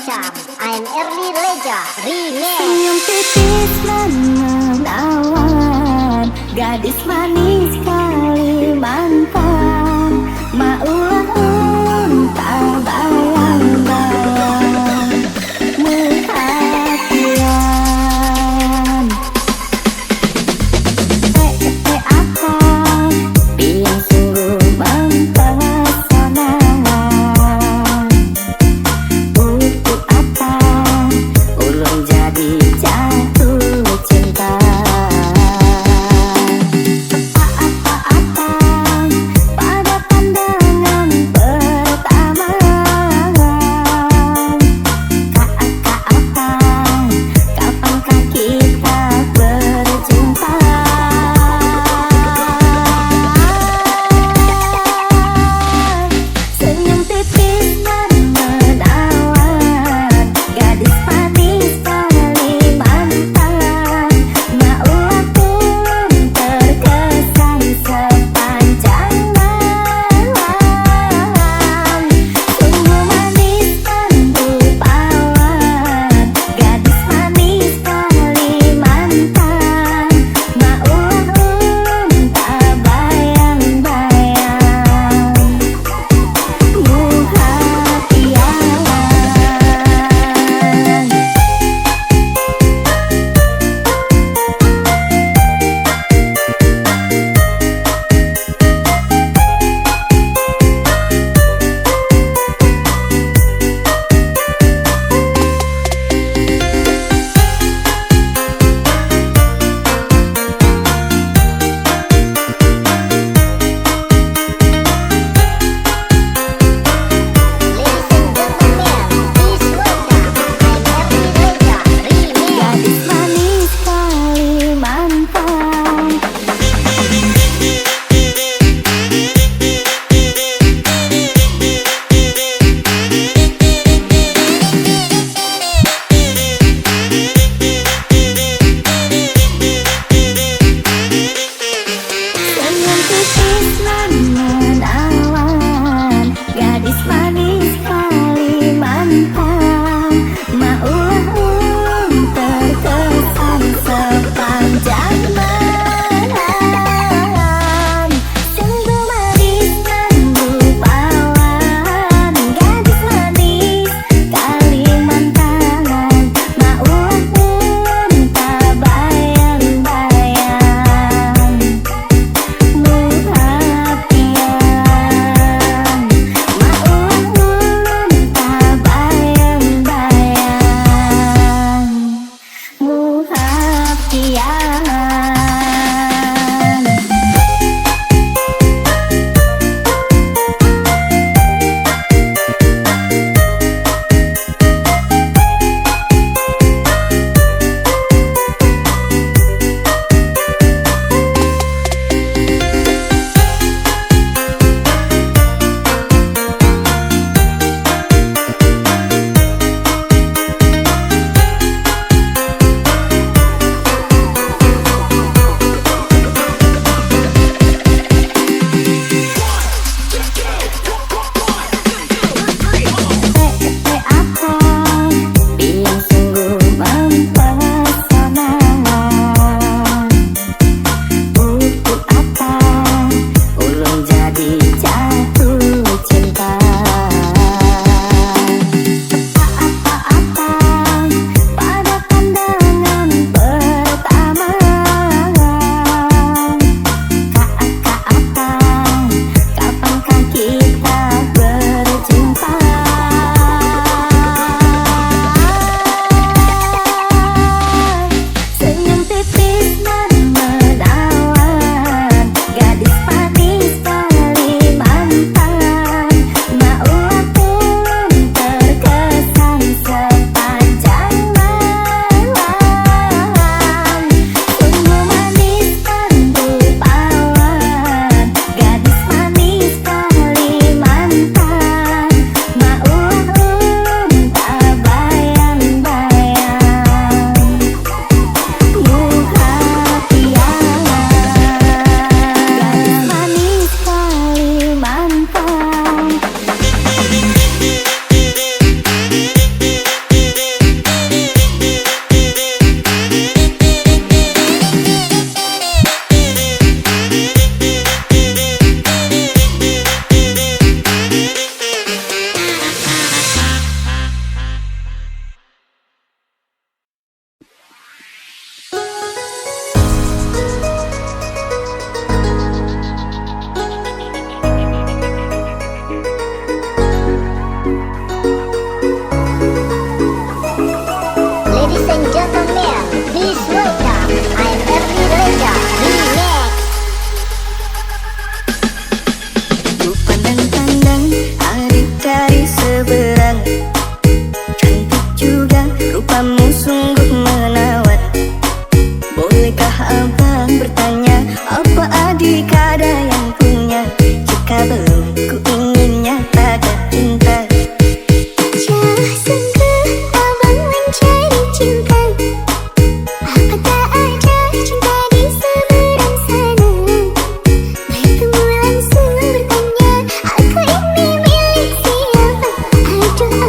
Cam, I'm Early Leja, Remix. Senyum tipis menawan, gadis manis Kalimantan, maulah unta bayang-bayang perhatian. Akang yang sungguh mempesona. Untuk apa ulun jadi jatuh cinta? Apa-apa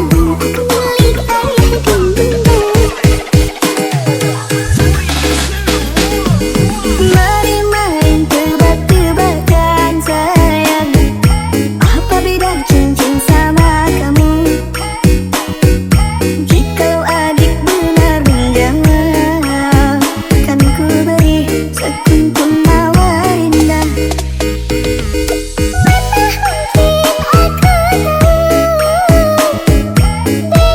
milik ayah dan bunda. Mari main tebak-tebakan sayang, apa beda cincin sama kamu? Jika adik benar menjawab, kan ku beri sekuntum mawar indah. Mana mungkin aku tahu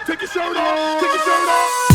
take your shirt off, take your shirt off.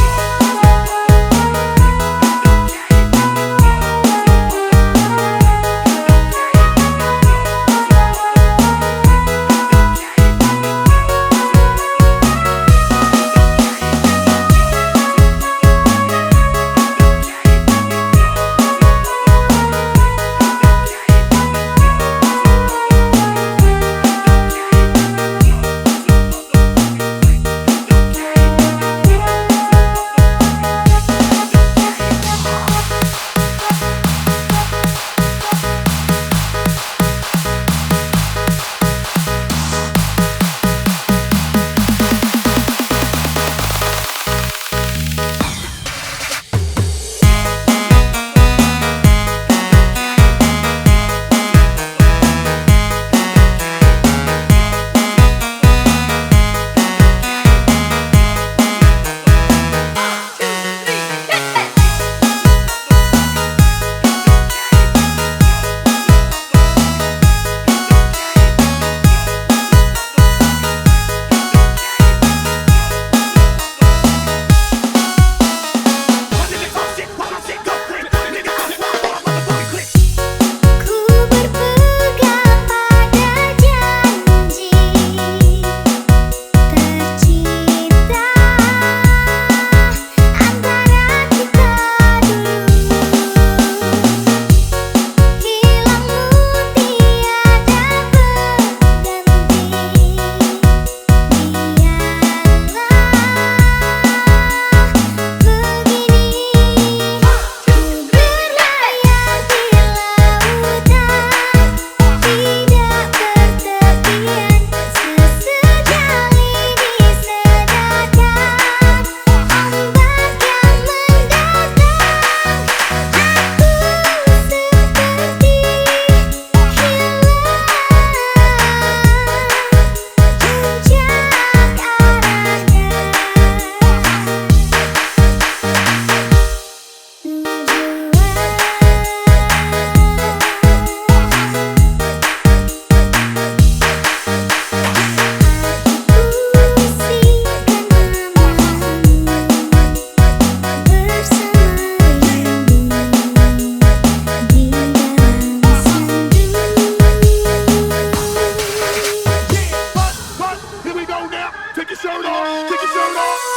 Take your shirt off, take your shirt off.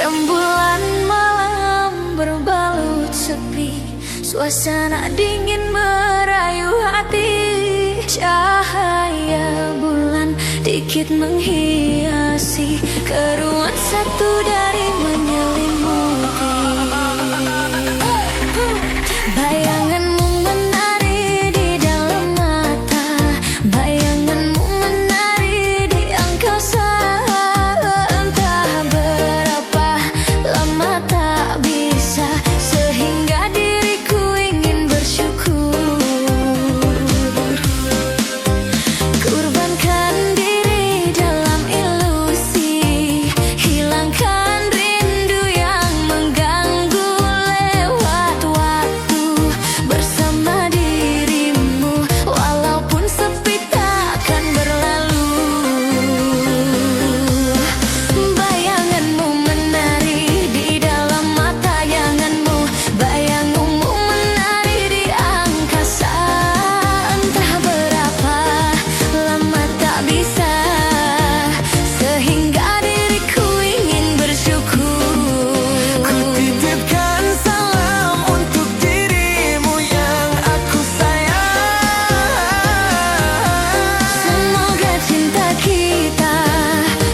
Rembulan malam berbalut sepi, suasana dingin merayu hati. Cahaya bulan dikit menghiasi keruan satu dari menyelimuti. Bayanganmu menari di dalam mata, bayanganmu menari di angkasa. Entah berapa lama tak bisa, sehingga diriku ingin bersyukur. Kurbankan diri dalam ilusi, hilangkan rindu yang mengganggu. Lewat waktu bersama dirimu, walaupun sepi takkan berlalu. Bayanganmu menari di dalam mata yanganmu, bayanganmu menari di angkasa. Entah berapa lama tak bisa, sehingga diriku ingin bersyukur. Ku titipkan salam untuk dirimu yang aku sayang. Semoga cinta kita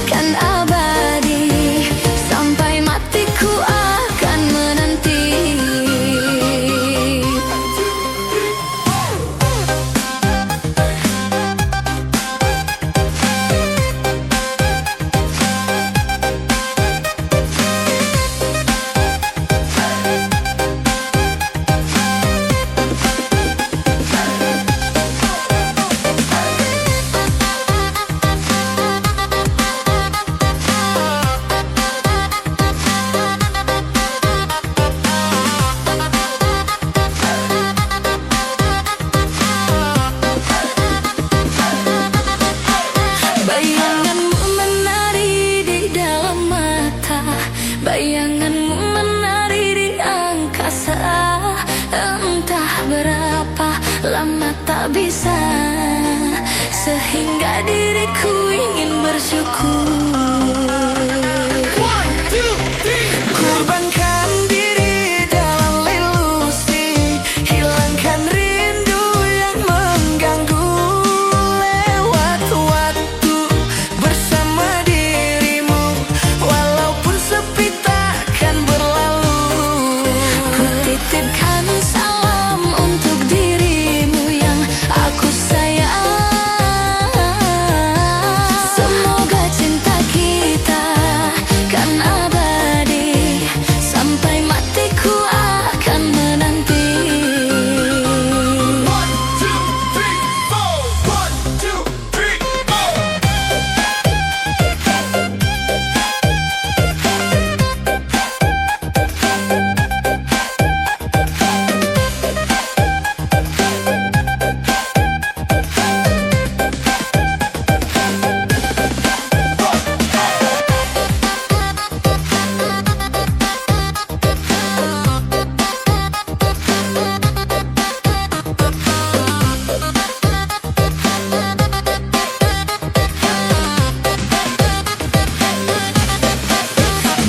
kan abadi, sampai matiku akan menanti. Bayanganmu menari di dalam mata, bayanganmu menari di angkasa. Entah berapa lama tak bisa, sehingga diriku ingin bersyukur. Kurbankan diri dalam ilusi, hilangkan rindu yang mengganggu. Lewat waktu bersama dirimu, walaupun sepi takkan berlalu. Ku titipkan salam untuk dirimu yang aku sayang. Semoga cinta kita kan abadi, sampai matiku akan menanti. 1, 2, 3, 4, 2, 3, 4.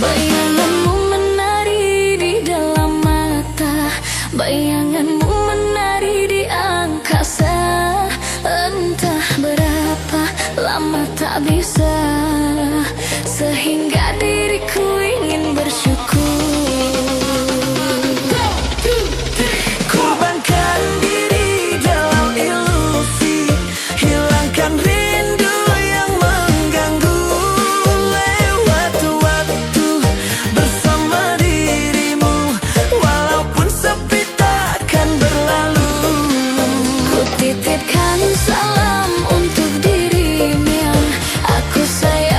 Bayanganmu menari di dalam mata, bayanganmu menari di angkasa. Entah berapa lama tak bisa, sehingga diriku ingin bersyukur. Kurbankan diri dalam ilusi, hilangkan rindu yang mengganggu. Lewat waktu bersama dirimu, walaupun sepi takkan berlalu. Ku titipkan salam untuk dirimu yang aku sayang.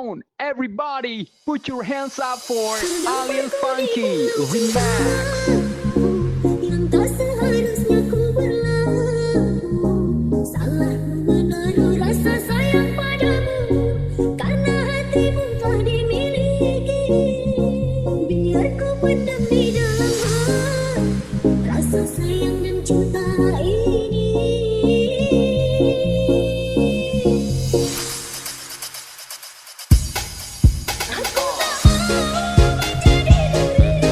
down, everybody, put your hands up for Alien Funky Remix. Yang tak seharusnya ku berlaku, salah menaruh rasa sayang padamu, karena hatimu telah dimiliki. Biar ku pendam di dalam hati rasa sayang dan cinta ini. Aku tak mau menjadi dirimu,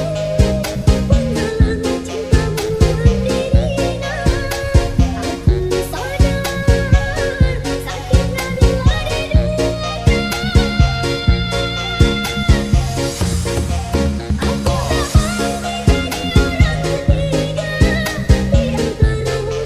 penghalang cintamu mendirina. Aku sadar sakitnya bila diduakan. Aku tak mau menjadi orang ketiga di antaramu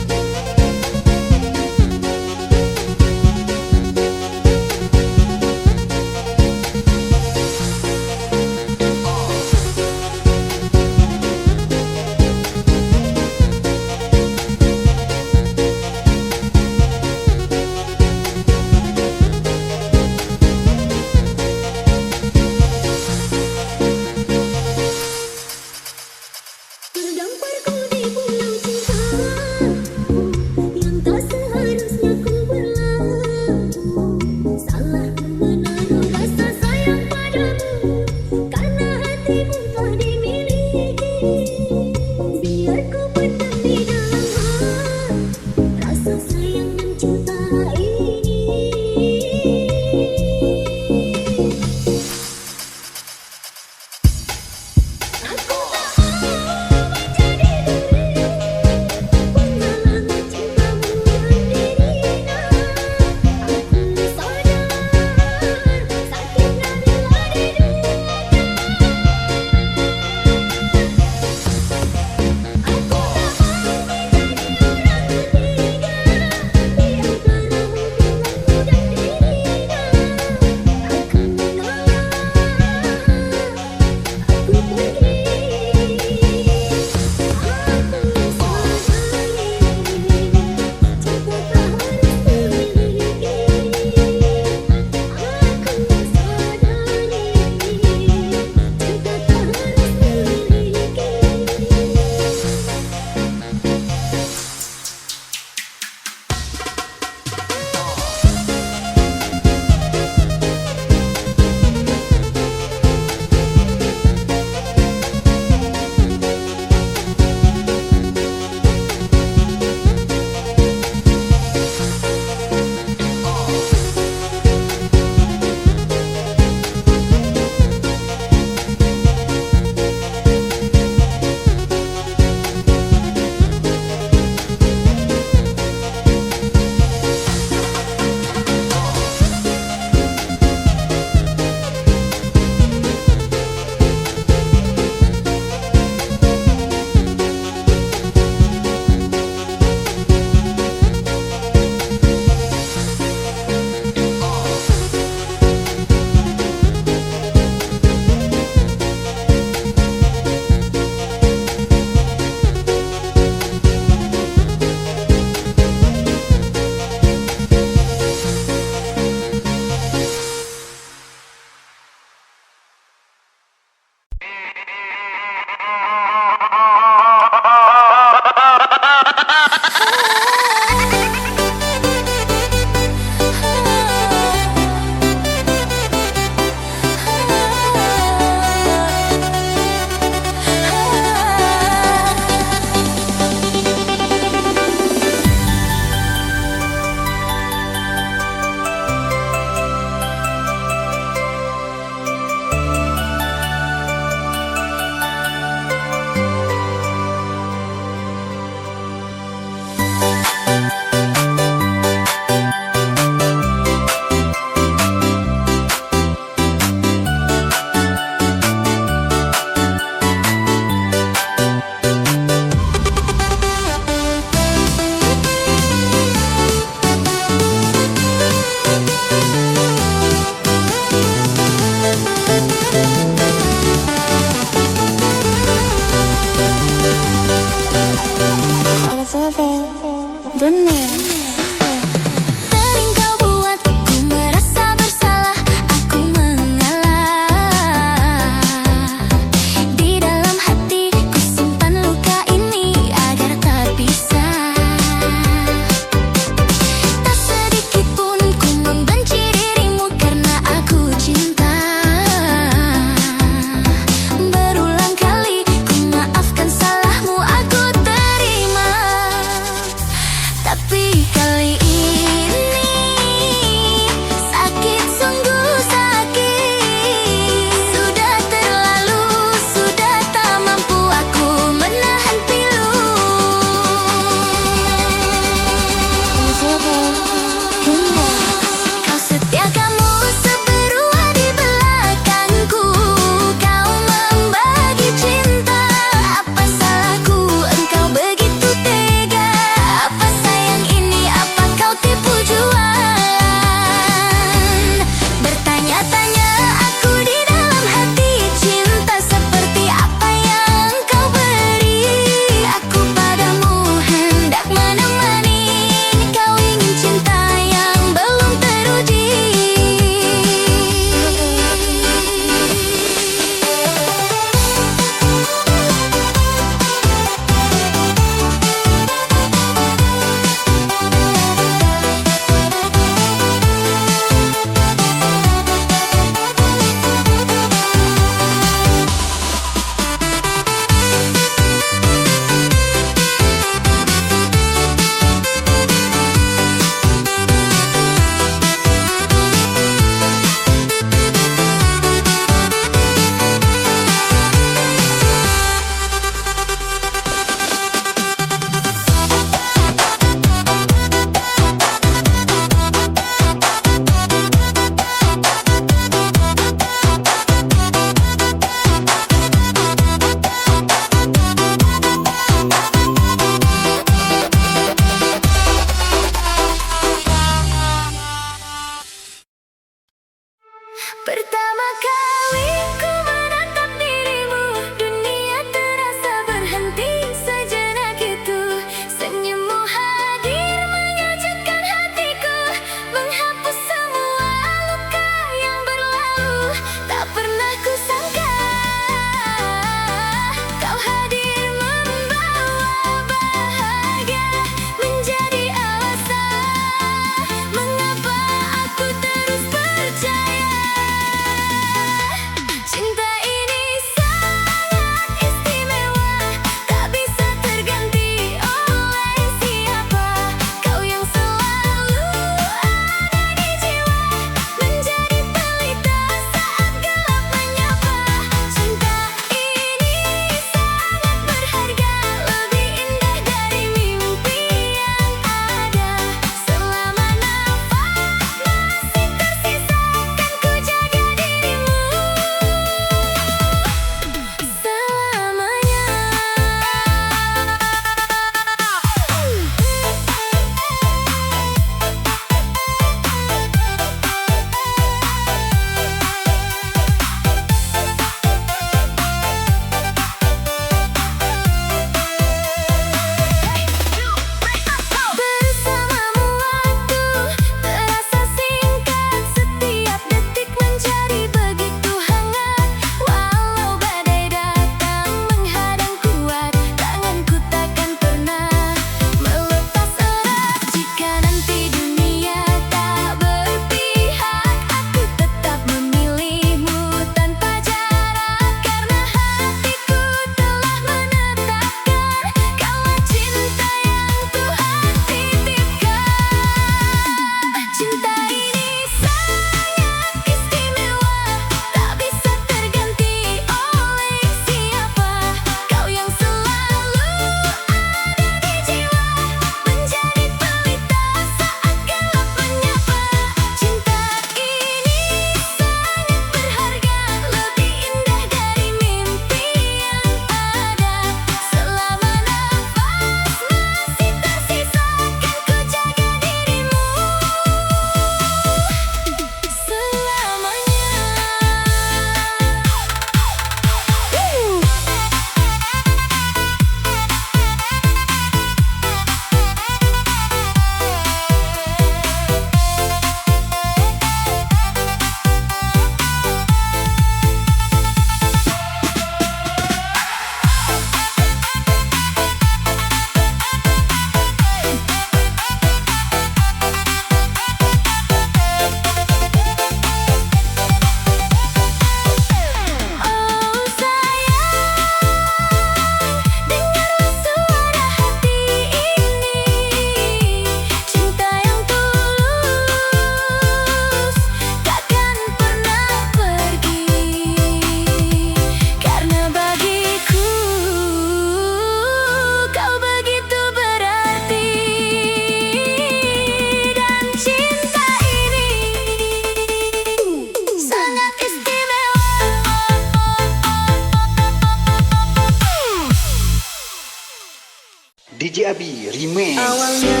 DJ Abi Remix. Awalnya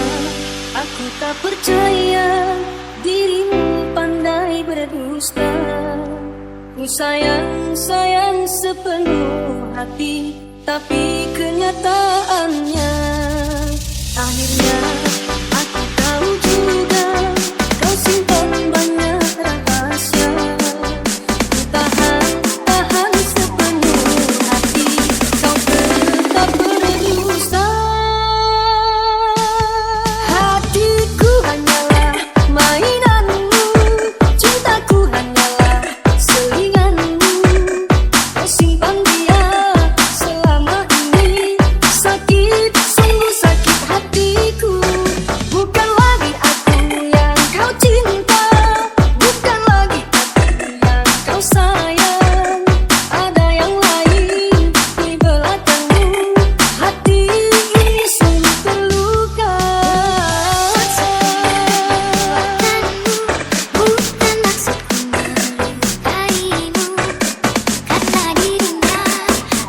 aku tak percaya dirimu pandai berdusta. Ku sayang sepenuh hati, tapi kenyataannya akhirnya aku tahu juga kau simpan banyak rahasia. Ku tahan sepenuh hati, kau tetap berdusta. Hatiku hanyalah mainanmu, cintaku hanyalah selinganmu. Kau simpan dia selama ini, sakit, sungguh sakit hatiku. Bukan lagi aku yang kau cinta, bukan lagi aku yang kau sayang. Ada yang lain di belakangmu, hati ini sungguh terluka. Bukan maksudku melukaimu, karena dirinya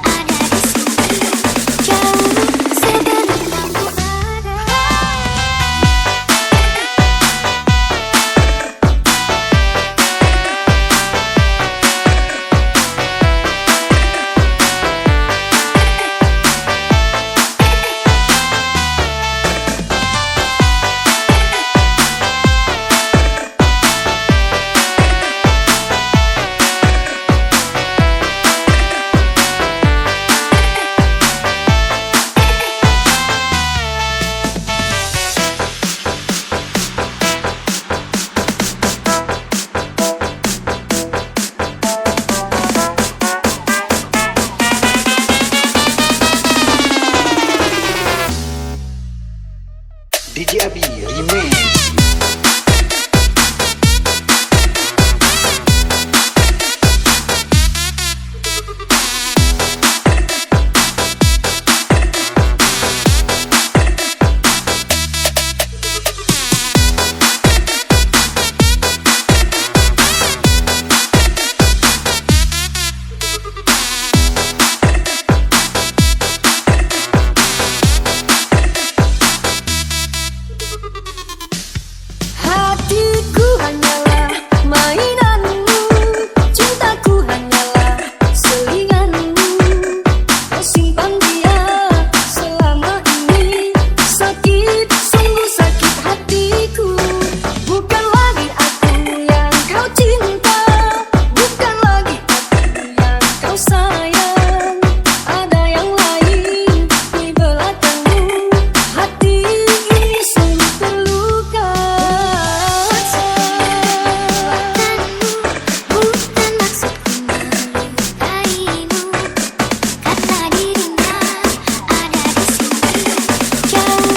ada di sini. Jauh sebelum kamu ada. DJ Abi Remix. Hatiku hanyalah mainanmu, cintaku hanyalah selinganmu. Kau simpan dia selama ini, sakit, sungguh sakit hatiku. Bukan lagi aku yang kau cinta, bukan lagi aku yang kau sayang. Ada yang lain di belakangmu, hati ini sungguh terluka. Bukan maksudku melukaimu, karena dirinya ada di sini. Jauh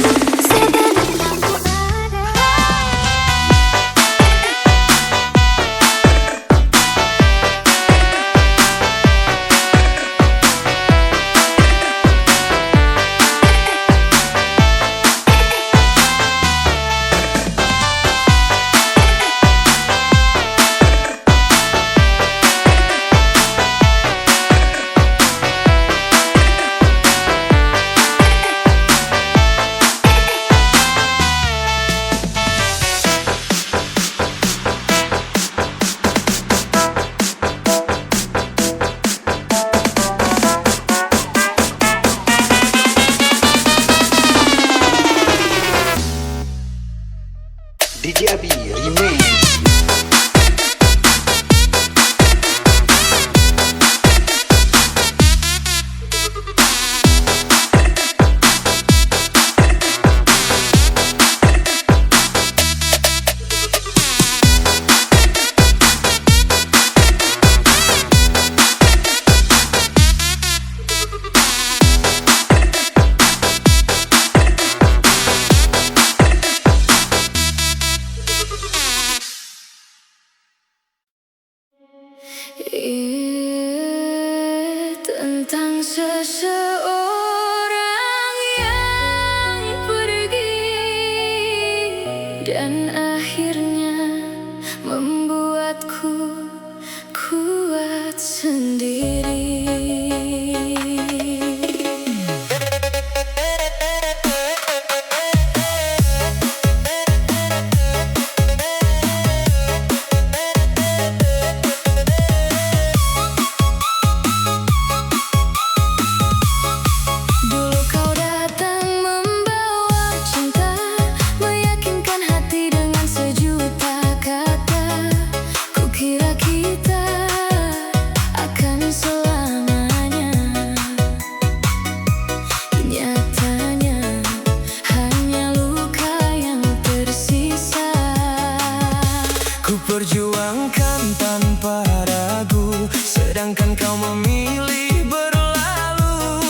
sebelum kamu ada. DJ Abi Remix. Tentang seseorang yang pergi dan akhirnya membuatku kuat sendiri. Ku perjuangkan tanpa ragu, sedangkan kau memilih berlalu.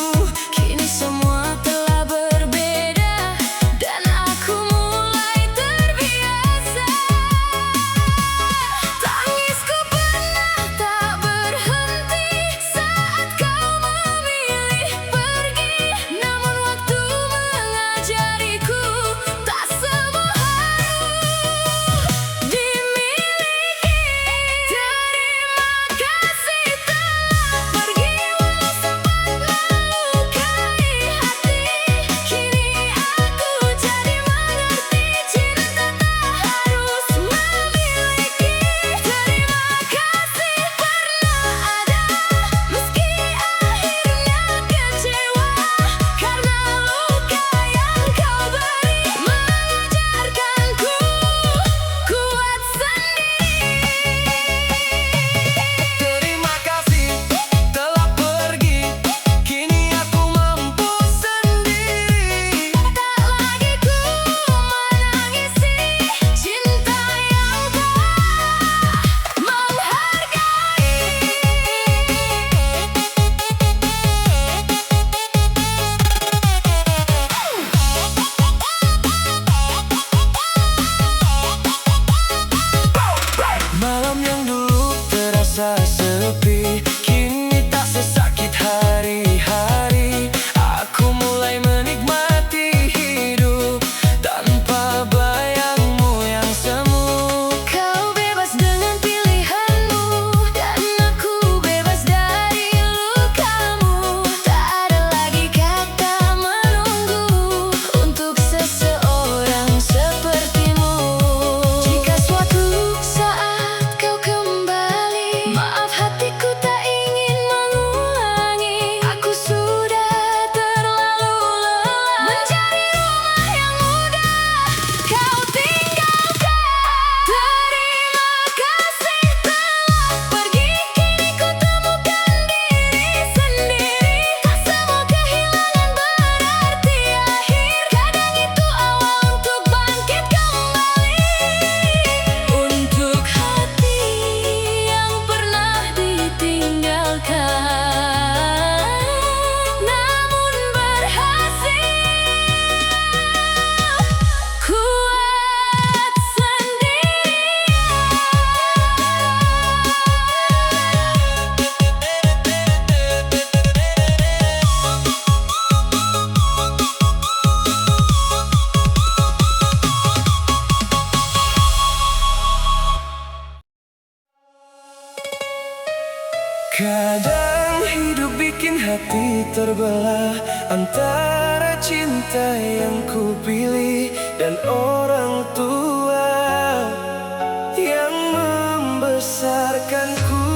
Kini semua telah berbeda dan aku mulai terbiasa. Tangisku pernah tak berhenti saat kau memilih pergi. Namun waktu mengajariku tak semua harus dimiliki. Terima kasih telah pergi walau sempat melukai hati. Kini aku jadi mengerti cinta tak harus memiliki. Terima kasih pernah ada meski akhirnya kecewa karena luka yang kau beri mengajarkanku kuat sendiri. Terima kasih telah pergi, kini aku mampu sendiri. Tak lagi ku menangisi cinta yang tak menghargai. Malam yang dulu terasa sepi, kini tak sesakit hari-hari. Aku mulai menikmati hidup tanpa bayangmu yang semu. Kau bebas dengan pilihanmu dan aku bebas dari lukamu. Tak ada lagi kata menunggu untuk seseorang sepertimu. Jika suatu saat kau kembali, maaf hatiku tak ingin mengulangi. Aku sudah terlalu lelah mencari rumah yang mudah kau tinggalkan. Terima kasih telah pergi, kini ku temukan diri sendiri. Tak semua kehilangan berarti akhir, kadang itu awal untuk bangkit kembali. Untuk hati yang pernah ditinggalkan namun berhasil kuat Kadang hidup bikin hati terbelah antara cinta yang ku pilih dan orang tua yang membesarkanku.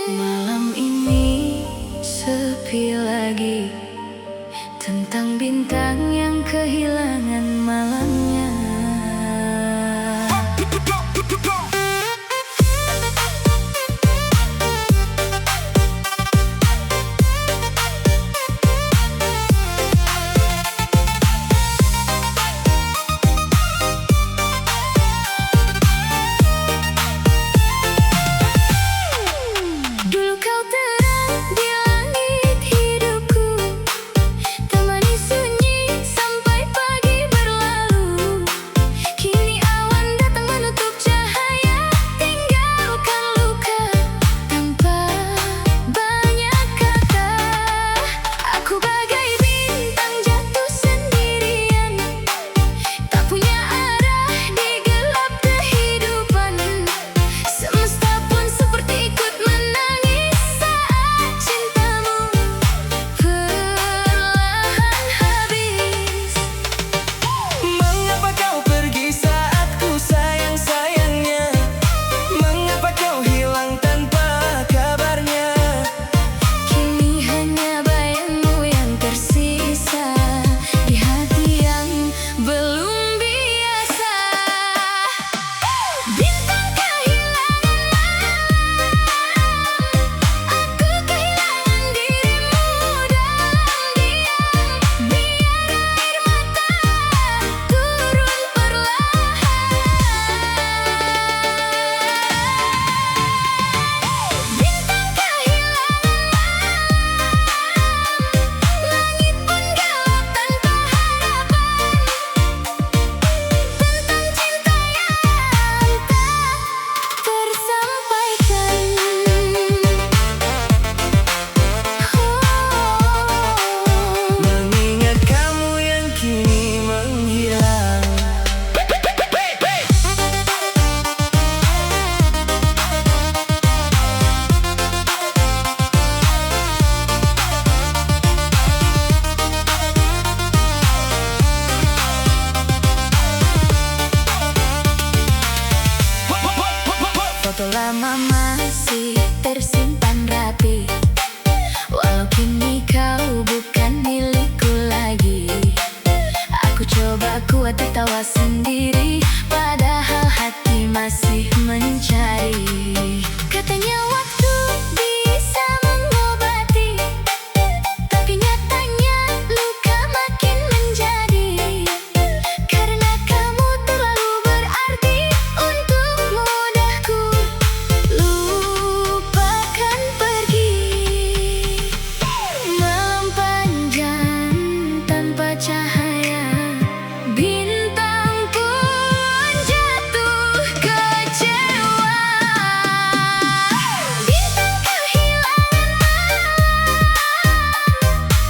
Malam ini sepi lagi, tentang bintang yang kehilangan malamnya. Dulu kau terang di langit hidupku, temani sunyi sampai pagi berlalu. Kini awan datang menutup cahaya, tinggalkan luka tanpa banyak kata. Aku bagai bintang jatuh sendirian, tak punya arah di gelap kehidupan. Semesta pun seperti ikut menangis saat cintamu perlahan habis. Mengapa kau pergi saat ku sayang-sayangnya? Mengapa kau hilang tanpa kabarnya? Kini hanya bayangmu yang tersisa di hati yang belum biasa. Bintang kehilangan malam, aku kehilangan dirimu dalam diam. Biar air mata turun perlahan. Bintang kehilangan langit pun gelap tanpa harapan, tentang cinta yang tak tersampaikan. Mengingat kamu yang kini menghilang. Foto lama masih tersimpan rapi, walau kini kau bukan milikku lagi. Aku coba kuat tertawa sendiri, padahal hati masih mencari. Katanya waktu bisa mengobati, tapi nyatanya luka makin menjadi. Karena kamu terlalu berarti untuk mudahku lupakan pergi. Malam panjang tanpa cahaya, bintang pun jatuh kecewa. Bintang kehilangan malam,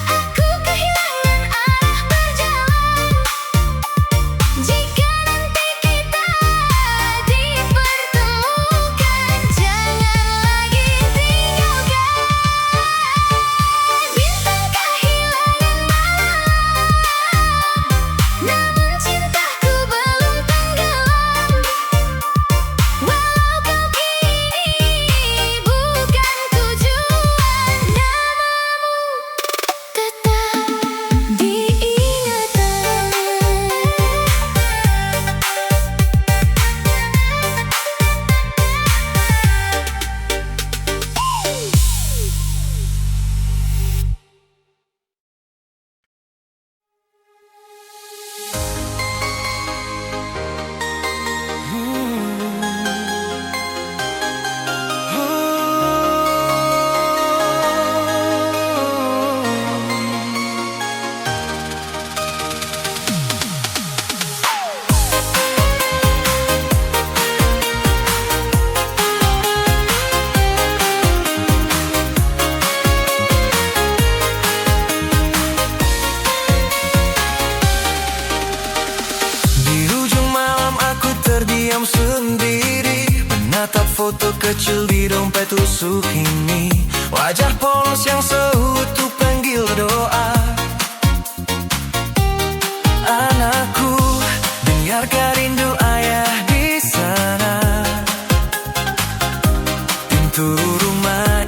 aku kehilangan arah berjalan. Jika nanti kita dipertemukan, jangan lagi tinggalkan. Bintang kehilangan malam, namun cintaku belum tenggelam. Walau kau kini bukan tujuan, namamu tetap diingatan. Di ujung malam aku terdiam sendiri, menatap foto kecil di dompet tusuk ini. Wajah polos yang seutuh panggil doa. Anakku, dengarkan rindu ayah di sana. Pintu rumah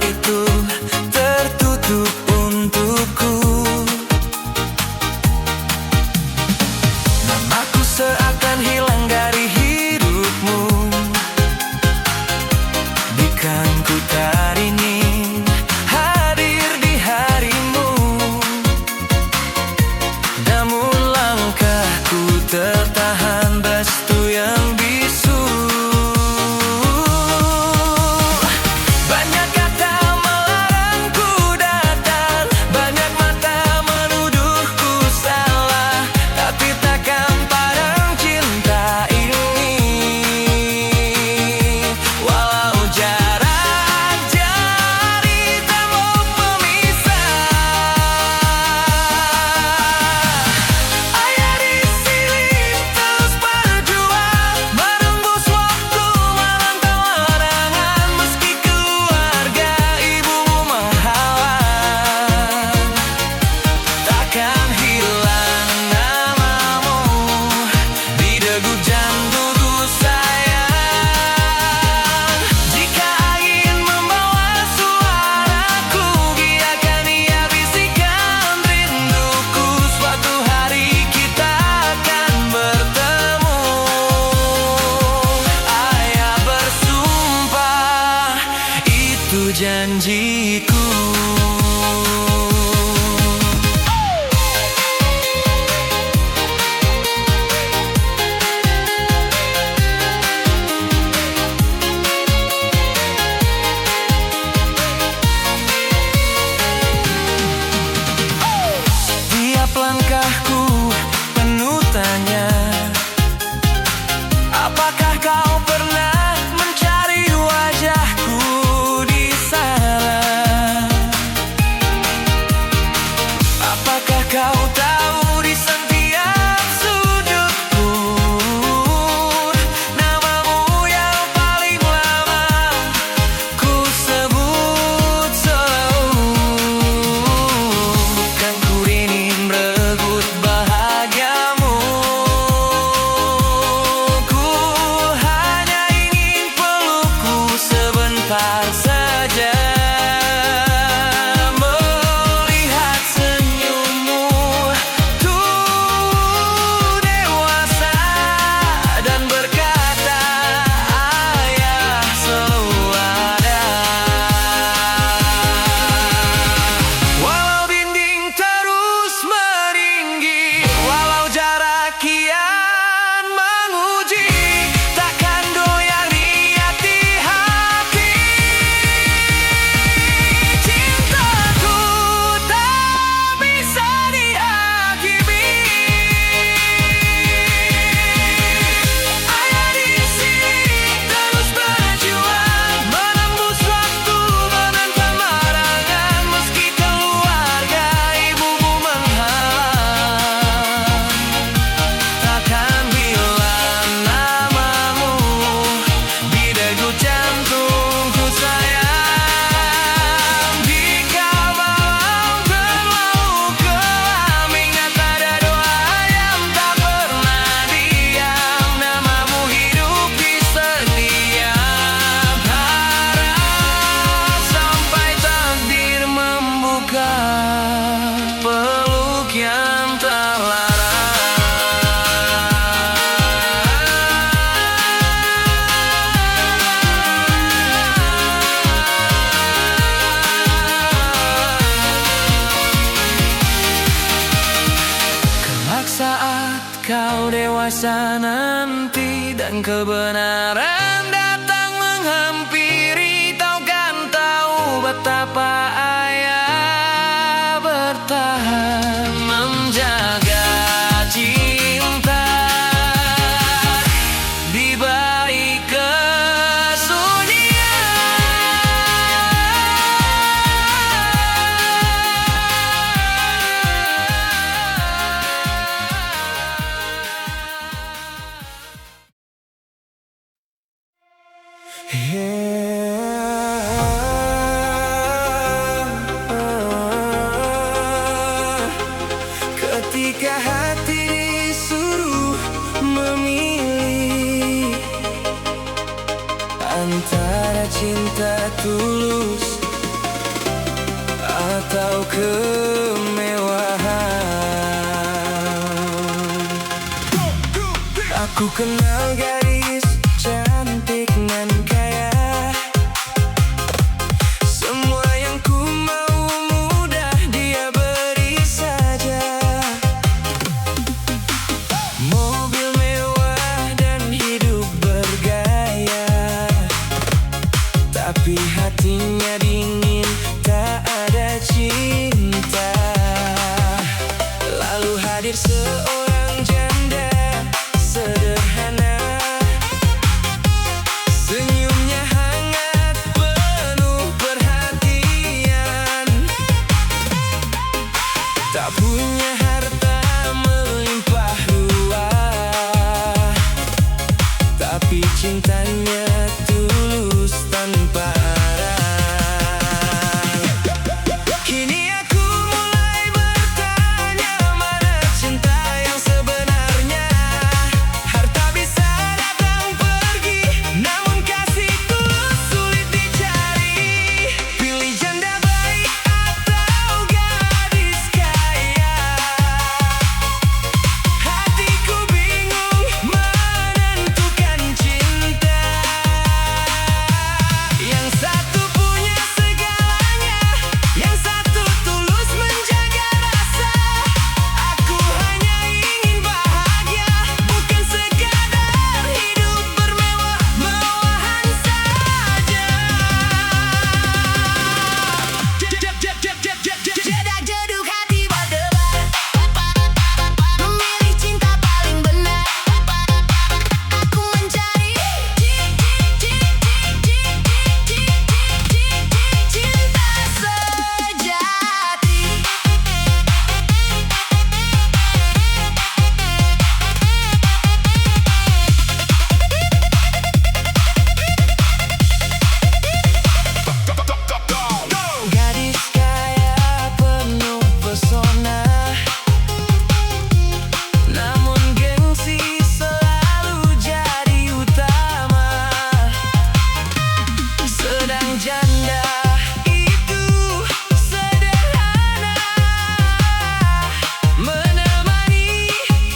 Kan ku tak ingin hadir di harimu, namun langkahku tertahan restu yang bisu. Banyak kata melarangku datang, banyak mata menuduhku salah, tapi takkan padam cinta ini. Walau jarak jari tembok pemisah, ayah di sini terus berjuang, menembus waktu menantang larangan, meski keluarga ibumu menghalang. Takkan hilang namamu di degup jantungku sayang. Jika angin membawa suaraku, biarkan ia bisikan rinduku. Suatu hari kita akan bertemu. Ayah bersumpah, itu janjiku. Setiap langkahku penuh tanya, apakah kau pernah mencari wajahku di sana? Apakah kau tahu di setiap sudut pun namamu yang paling lama ku sebut selalu. Bukan ku ingin merebut bahagiamu, ku hanya ingin pelukku sebentar saja. Melihat senyummu tuh dewasa dan berkata, ayah selalu ada. Walau dinding terus meninggi, walau jarak kian menguji, takkan goyang niat di hati. Cintaku tak bisa dihakimi. Ayah di sini terus berjuang, menembus waktu menantang larangan, meski keluarga ibumu menghalang. Takkan hilang namamu di degup jantungku sayang. Jika malam terlalu kelam, ingat ada doa yang tak pernah diam, namamu hidup di setiap harap, sampai takdir membuka peluk yang terlarang. Kelak saat kau dewasa nanti dan kebenaran datang menghampiri, kau kan tahu betapa ayah bertahan menjaga cinta di balik ketika hati disuruh memilih antara cinta tulus atau kemewahan. Aku kenal gadis cantik nan kaya, tapi hatinya dingin, tak ada cinta. Lalu hadir seorang janda sederhana, senyumnya hangat penuh perhatian. Tak punya harta melimpah ruah, tapi cintanya tulus tanpa arah. Kini aku mulai bertanya, mana cinta yang sebenarnya? Harta bisa datang pergi, namun kasih tulus sulit dicari. Pilih janda baik atau gadis kaya, hatiku bingung menentukan cinta. Yang satu punya segalanya, yang satu tulus menjaga rasa. Aku hanya ingin bahagia, bukan sekadar hidup bermewah-mewahan saja. Jedak-jeduk hati berdebar, memilih cinta paling benar. Aku mencari cinta sejati. Gadis kaya penuh pesona, namun gengsi selalu jadi utama. Sedang janda itu sederhana, menemani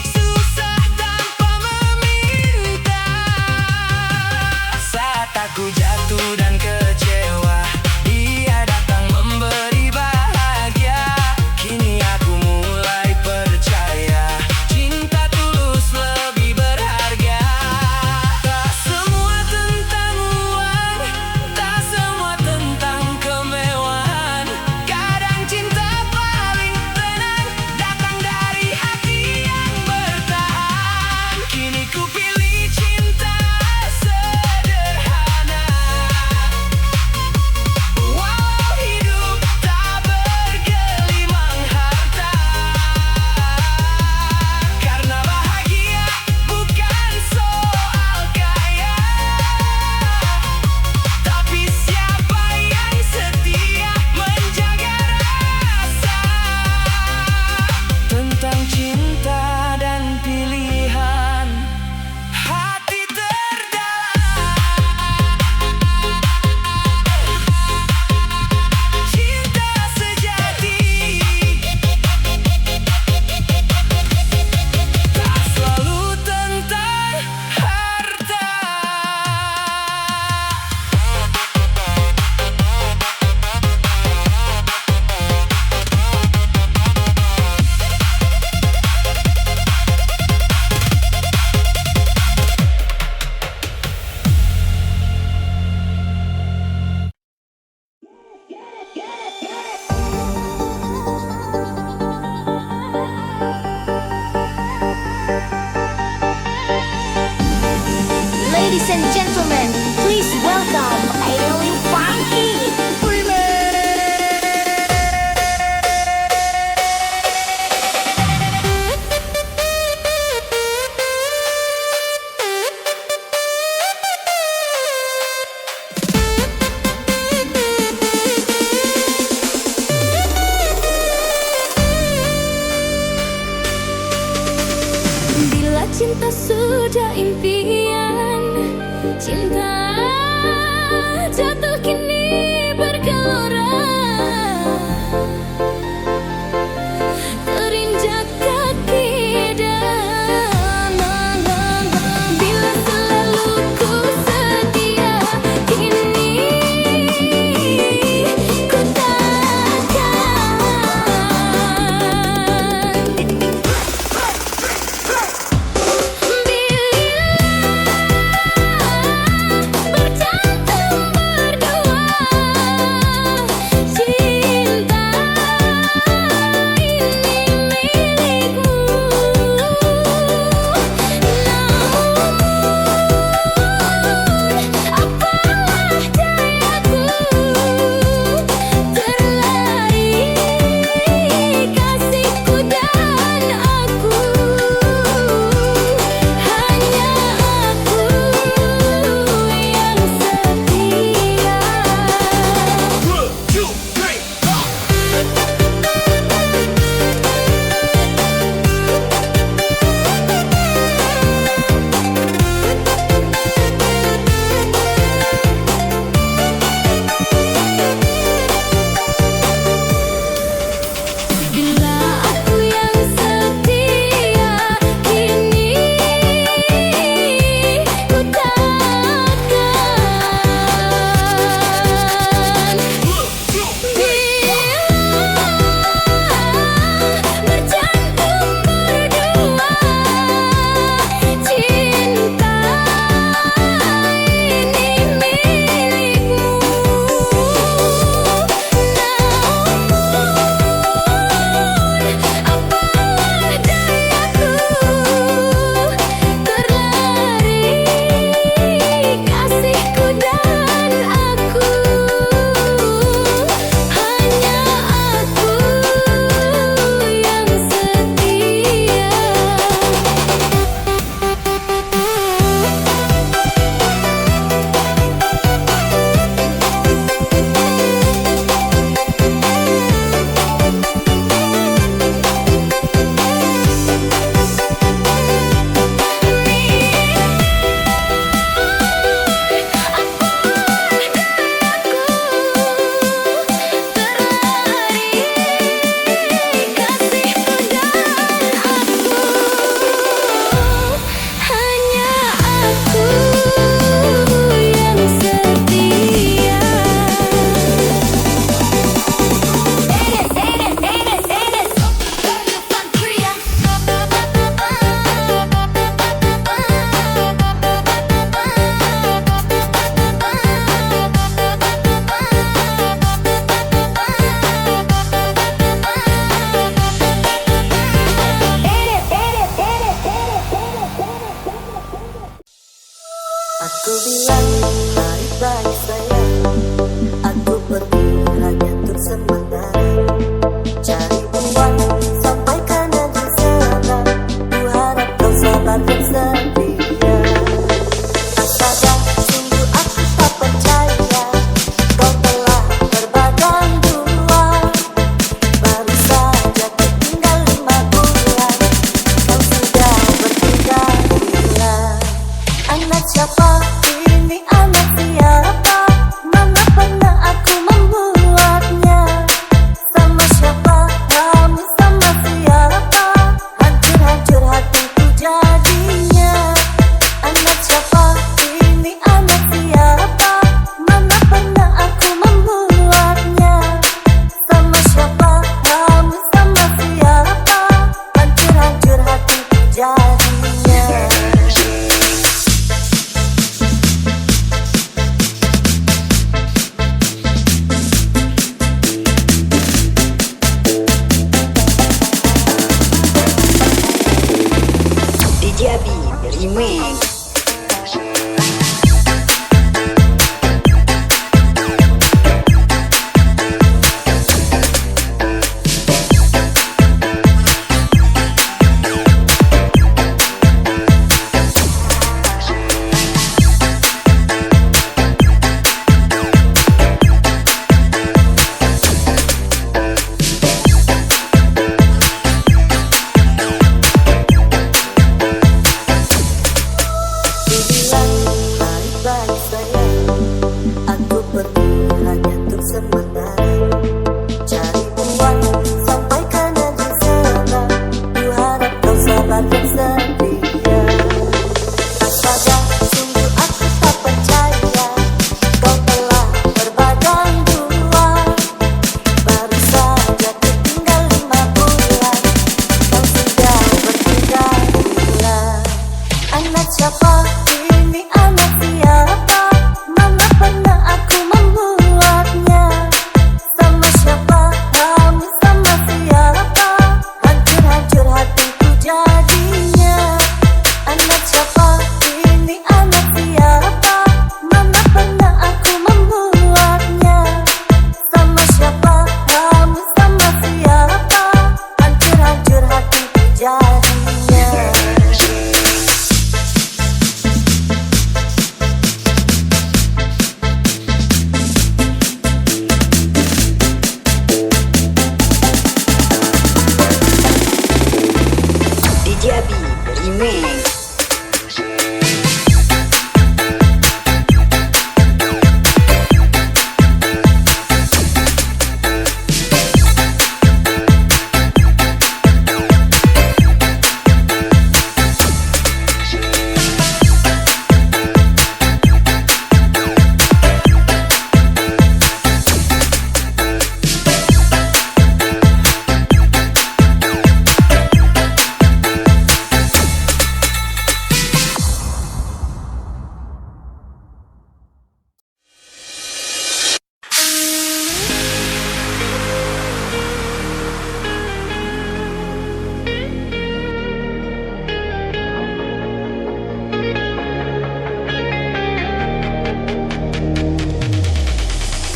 susah tanpa meminta. Saat aku jatuh dan kecewa, dia datang memberi bahagia. Kini aku mulai percaya, cinta tulus lebih berharga. Tak semua tentang uang, tak semua tentang kemewahan. Kadang cinta paling tenang datang dari hati yang bertahan. Kini ku pilih cinta sederhana, walau hidup tak bergelimang harta. Karena bahagia bukan soal kaya, tapi siapa yang setia menjaga rasa. Tentang cinta dan pilihan hati terdalam, cinta sejati tak selalu tentang harta. Ladies and gentlemen, please welcome Alien Funky Bila cinta sudah impian, cinta jatuh kini bergelora, terinjak kaki dan bila selalu ku setia, kini ku takkan. Bila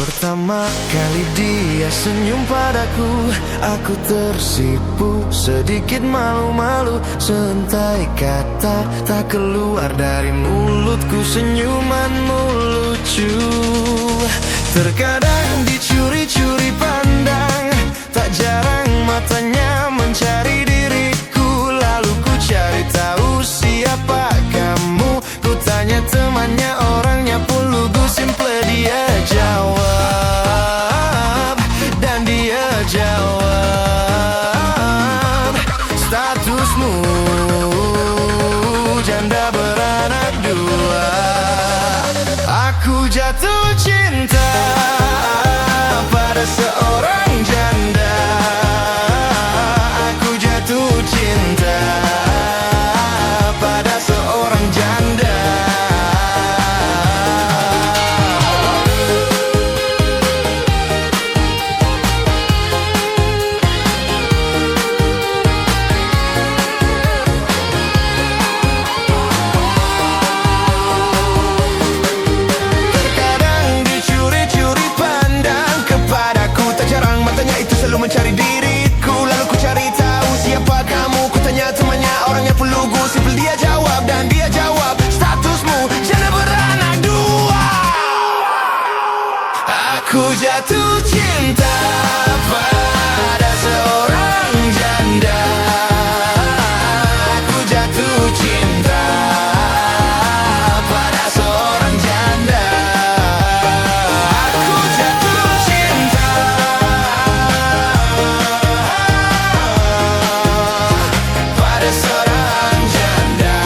Pertama kali dia senyum padaku, aku tersipu, sedikit malu-malu. Sentai kata tak keluar dari mulutku, senyumanmu lucu. Terkadang dicuri-curi pandang, tak jarang matanya mencari diriku. Lalu ku cari tahu siapa kamu, ku tanya temannya, orangnya pun lugu. Simple dia jawab, dan dia jawab, statusmu janda beranak dua. Aku jatuh cinta pada seorang janda. Aku jatuh cinta pada seorang janda. Mencari diriku, lalu ku cari tahu siapa kamu. Ku tanya temannya, orangnya pun lugu. Simple dia jawab, dan dia jawab, statusmu janda beranak dua. Aku jatuh cinta pada seorang janda. Aku jatuh cinta pada seorang janda. Aku jatuh cinta pada seorang janda.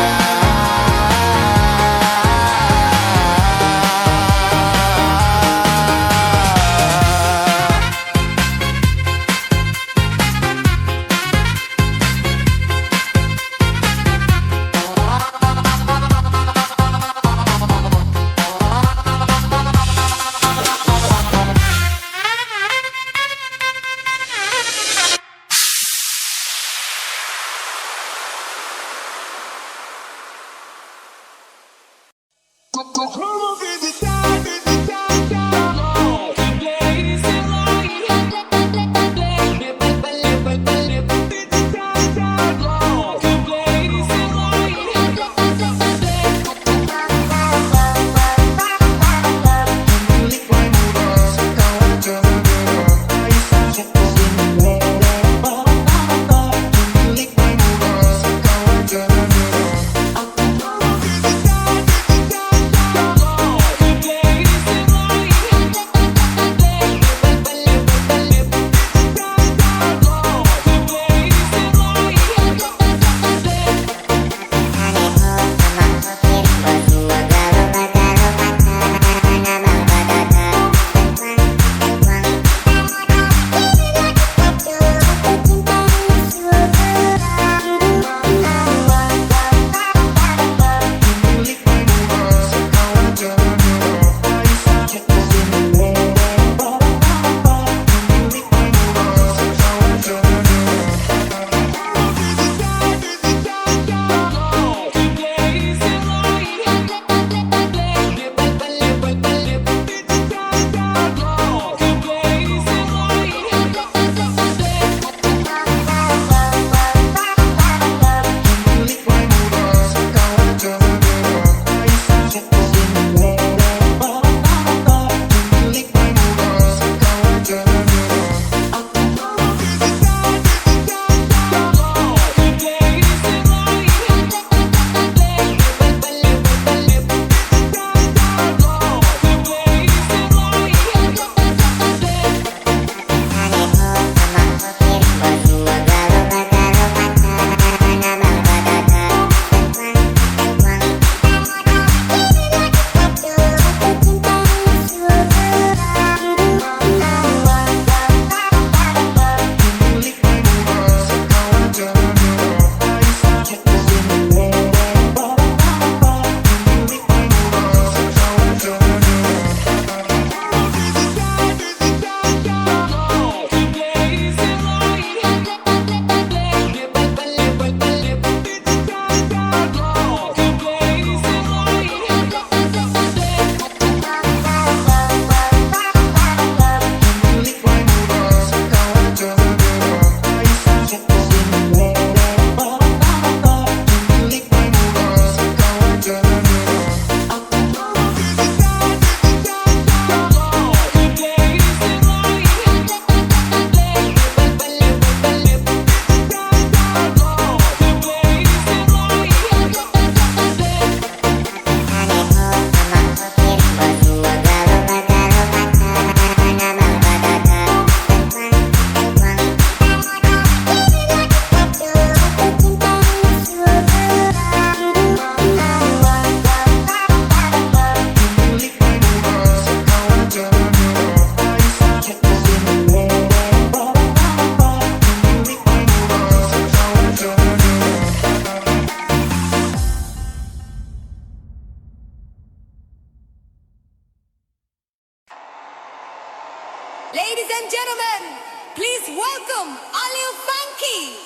Ladies and gentlemen, please welcome Alil Funky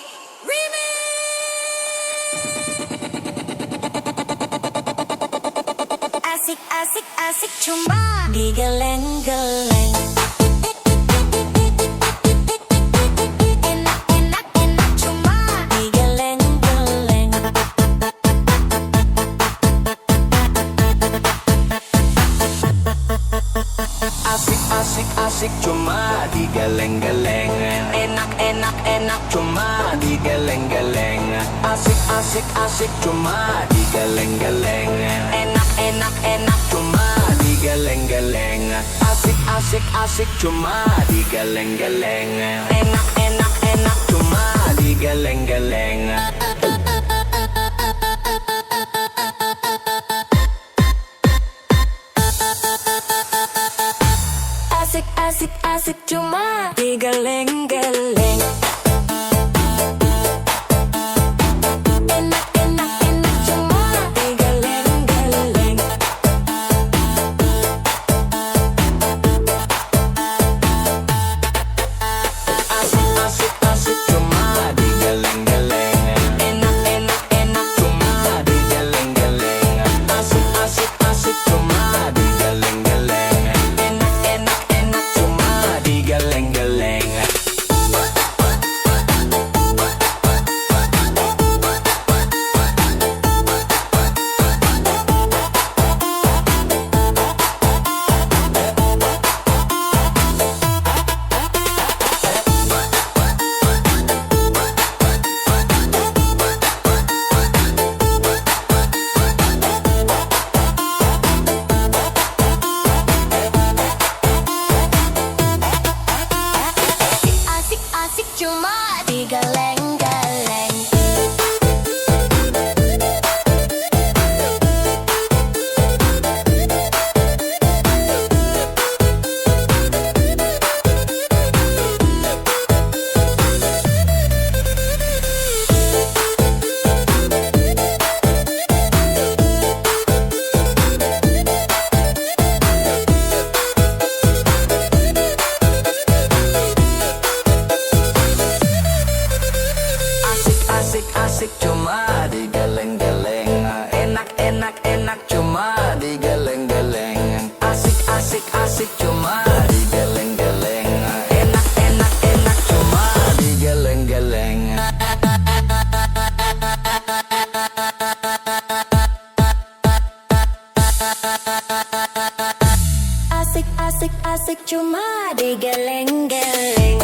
Remix. Asik asik asik cuma digeleng-geleng. Enak enak enak cuma digeleng-geleng. Asik asik asik cuma digeleng-geleng. Enak enak enak cuma digeleng-geleng. Asik asik asik cuma digeleng-geleng. Enak enak enak cuma digeleng-geleng. Asik asik asik cuma digeleng-geleng. Enak enak enak cuma digeleng-geleng. Asik asik asik cuma digeleng-geleng. Enak enak enak cuma digeleng-geleng. Asik asik asik cuma digeleng-geleng. Enak enak enak cuma digeleng-geleng. Asik asik asik cuma digeleng-geleng. Enak enak enak cuma digeleng-geleng. Asik asik cuma digeleng-geleng. Asik asik asik cuma digeleng-geleng. Enak enak enak cuma digeleng-geleng. Asik asik asik cuma digeleng-geleng. Enak enak enak cuma digeleng-geleng. Asik asik asik cuma digeleng-geleng.